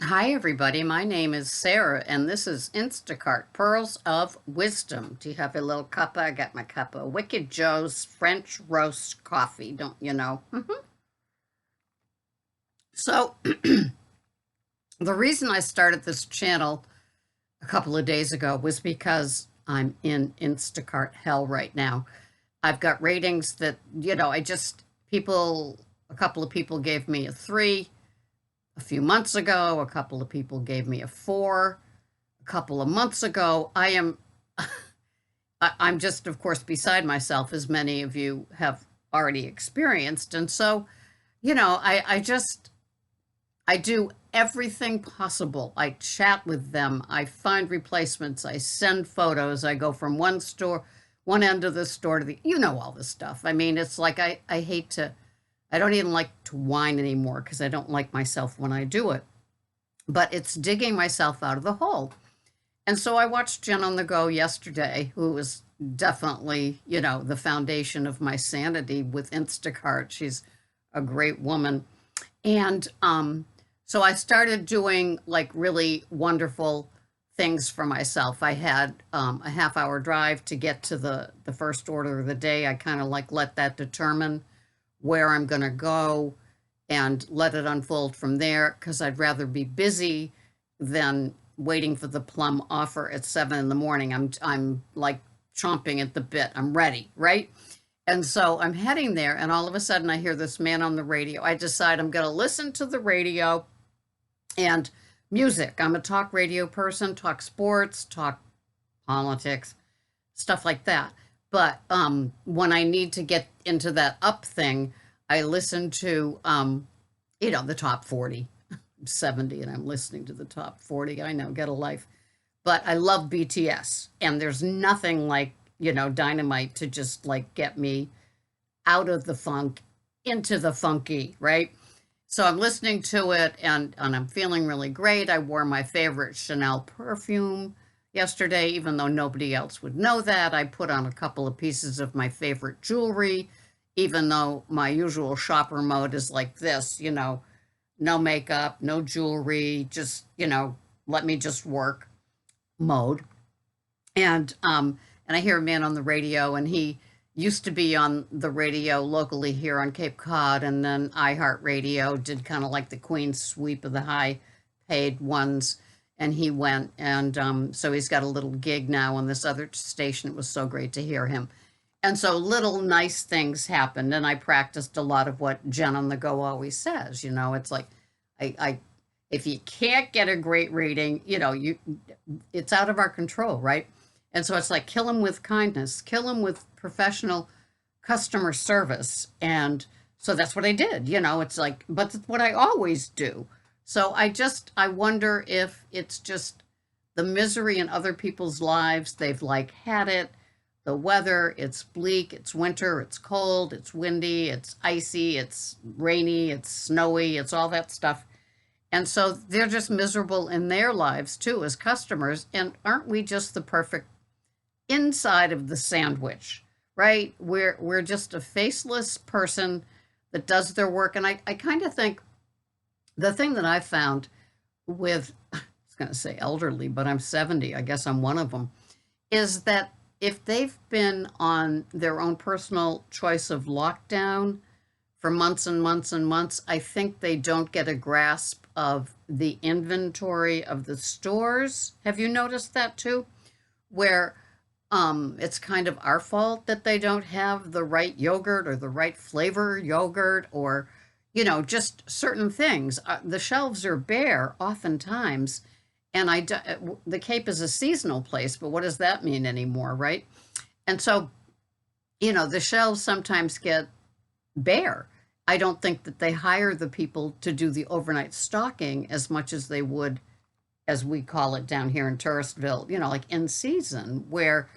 Hi, everybody. My name is Sarah, and this is Instacart Pearls of Wisdom. Do you have a little cuppa? I got my cuppa. Wicked Joe's French roast coffee, don't you know? So, the reason I started this channel a couple of days ago was because I'm in Instacart hell right now. I've got ratings that, a couple of people gave me a 3 a few months ago, a couple of people gave me a 4 a couple of months ago. I'm just, of course, beside myself, as many of you have already experienced. And so, I do everything possible. I chat with them. I find replacements. I send photos. I go from one end of the store to all this stuff. I mean, it's like I don't even like to whine anymore because I don't like myself when I do it. But it's digging myself out of the hole. And so I watched Jen on the Go yesterday, who was definitely, the foundation of my sanity with Instacart. She's a great woman. And so I started doing like really wonderful things for myself. I had a half-hour drive to get to the first order of the day. I kind of like let that determine where I'm going to go and let it unfold from there because I'd rather be busy than waiting for the plum offer at 7 in the morning. I'm like chomping at the bit. I'm ready, right? And so I'm heading there, and all of a sudden I hear this man on the radio. I decide I'm going to listen to the radio and music. I'm a talk radio person, talk sports, talk politics, stuff like that. But when I need to get into that up thing, I listen to, the top 40. I'm 70 and I'm listening to the top 40. I know, get a life. But I love BTS, and there's nothing like, dynamite to just like get me out of the funk into the funky, right? So I'm listening to it and I'm feeling really great. I wore my favorite Chanel perfume yesterday, even though nobody else would know that. I put on a couple of pieces of my favorite jewelry, even though my usual shopper mode is like this, no makeup, no jewelry, just, let me just work mode. And I hear a man on the radio, and he used to be on the radio locally here on Cape Cod, and then iHeartRadio did kind of like the Queen's sweep of the high paid ones, and he went, and so he's got a little gig now on this other station. It was so great to hear him. And so little nice things happened, and I practiced a lot of what Jen on the Go always says. It's like I if you can't get a great rating, it's out of our control, right? And so it's like kill them with kindness, kill them with professional customer service. And so that's what I did. It's like, but it's what I always do. So I wonder if it's just the misery in other people's lives. They've like had it. The weather, it's bleak, it's winter, it's cold, it's windy, it's icy, it's rainy, it's snowy, it's all that stuff. And so they're just miserable in their lives too as customers. And aren't we just the perfect inside of the sandwich, right? We're just a faceless person that does their work. And I kind of think the thing that I found with, I was going to say elderly, but I'm 70, I guess I'm one of them, is that if they've been on their own personal choice of lockdown for months and months and months, I think they don't get a grasp of the inventory of the stores. Have you noticed that too? Where it's kind of our fault that they don't have the right yogurt or the right flavor yogurt or, just certain things. The shelves are bare oftentimes. And the Cape is a seasonal place, but what does that mean anymore, right? And so, the shelves sometimes get bare. I don't think that they hire the people to do the overnight stocking as much as they would, as we call it down here in Touristville, like in season, where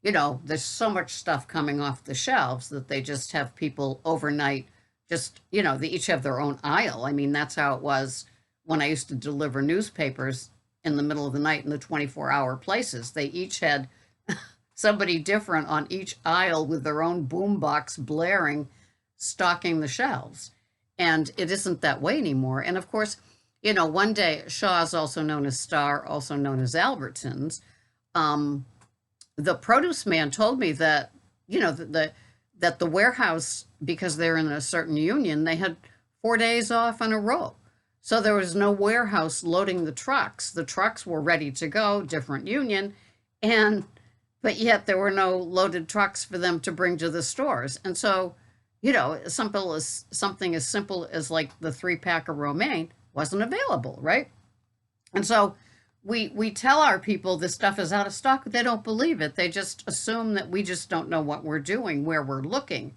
there's so much stuff coming off the shelves that they just have people overnight, just, they each have their own aisle. I mean, that's how it was when I used to deliver newspapers in the middle of the night in the 24-hour places. They each had somebody different on each aisle with their own boombox blaring, stocking the shelves. And it isn't that way anymore. And of course, One day, Shaw's, also known as Star, also known as Albertsons, um, the produce man told me that, that the warehouse, because they're in a certain union, they had 4 days off in a row. So there was no warehouse loading the trucks. The trucks were ready to go, different union, and but yet there were no loaded trucks for them to bring to the stores. And so, something as simple as like the 3 pack of romaine wasn't available, right? And so we tell our people this stuff is out of stock, but they don't believe it. They just assume that we just don't know what we're doing, where we're looking.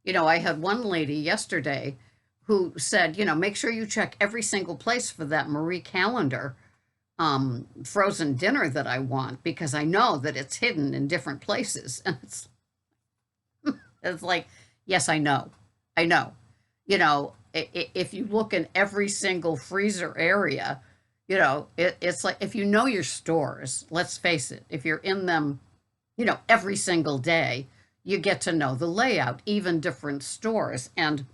I had one lady yesterday who said, make sure you check every single place for that Marie Calendar frozen dinner that I want, because I know that it's hidden in different places. And it's like, yes, I know. I know. If you look in every single freezer area, it's like, if you know your stores, let's face it, if you're in them, every single day, you get to know the layout, even different stores. And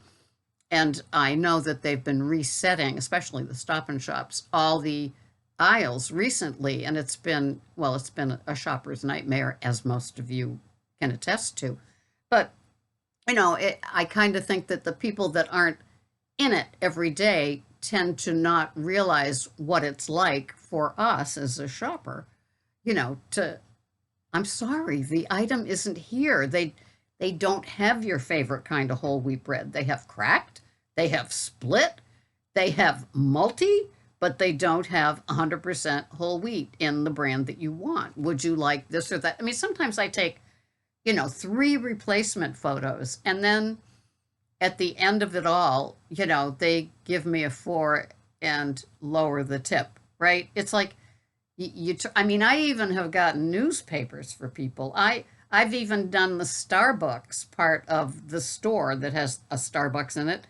I know that they've been resetting, especially the Stop and Shops, all the aisles recently, and it's been a shopper's nightmare, as most of you can attest to. But I kind of think that the people that aren't in it every day tend to not realize what it's like for us as a shopper, to, I'm sorry, the item isn't here. They don't have your favorite kind of whole wheat bread. They have cracked, they have split, they have multi, but they don't have 100% whole wheat in the brand that you want. Would you like this or that? I mean, sometimes I take, 3 replacement photos, and then at the end of it all, they give me a 4 and lower the tip, right? It's like, I mean, I even have gotten newspapers for people. I've even done the Starbucks part of the store that has a Starbucks in it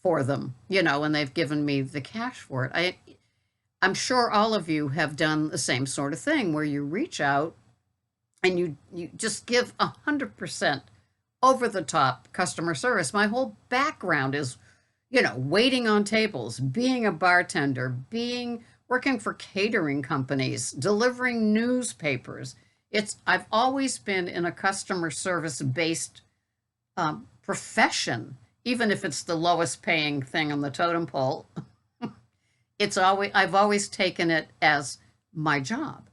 for them, and they've given me the cash for it. I'm sure all of you have done the same sort of thing, where you reach out and you just give 100% over the top customer service. My whole background is, waiting on tables, being a bartender, working for catering companies, delivering newspapers. I've always been in a customer service based profession, even if it's the lowest paying thing on the totem pole. I've always taken it as my job.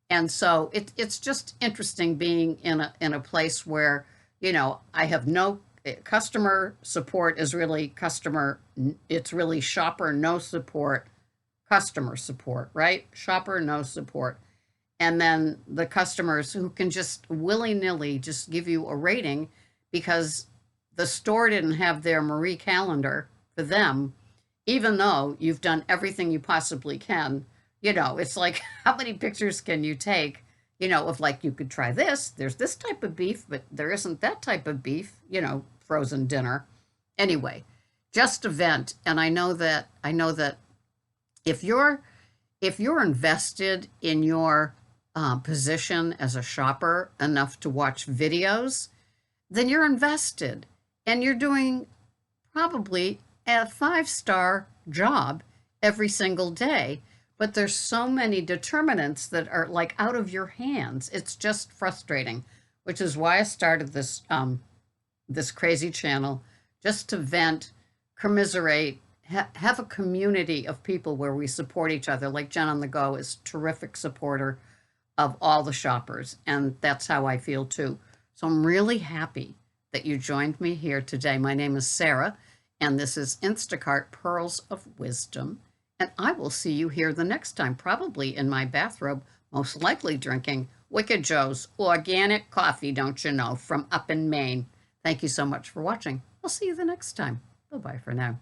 And so it's just interesting being in a place where, I have no customer support is really it's really shopper no support, customer support, right? Shopper no support. And then the customers who can just willy-nilly just give you a rating because the store didn't have their Marie Calendar for them, even though you've done everything you possibly can. It's like, how many pictures can you take, of like, you could try this, there's this type of beef, but there isn't that type of beef, frozen dinner. Anyway, just a vent. And I know that if you're invested in your position as a shopper enough to watch videos, then you're invested and you're doing probably a 5-star job every single day. But there's so many determinants that are like out of your hands. It's just frustrating, which is why I started this this crazy channel, just to vent, commiserate, have a community of people where we support each other. Like Jen on the Go is a terrific supporter of all the shoppers, and that's how I feel too. So I'm really happy that you joined me here today. My name is Sarah, and this is Instacart Pearls of Wisdom. And I will see you here the next time, probably in my bathrobe, most likely drinking Wicked Joe's organic coffee, don't you know, from up in Maine. Thank you so much for watching. I'll see you the next time. Bye-bye for now.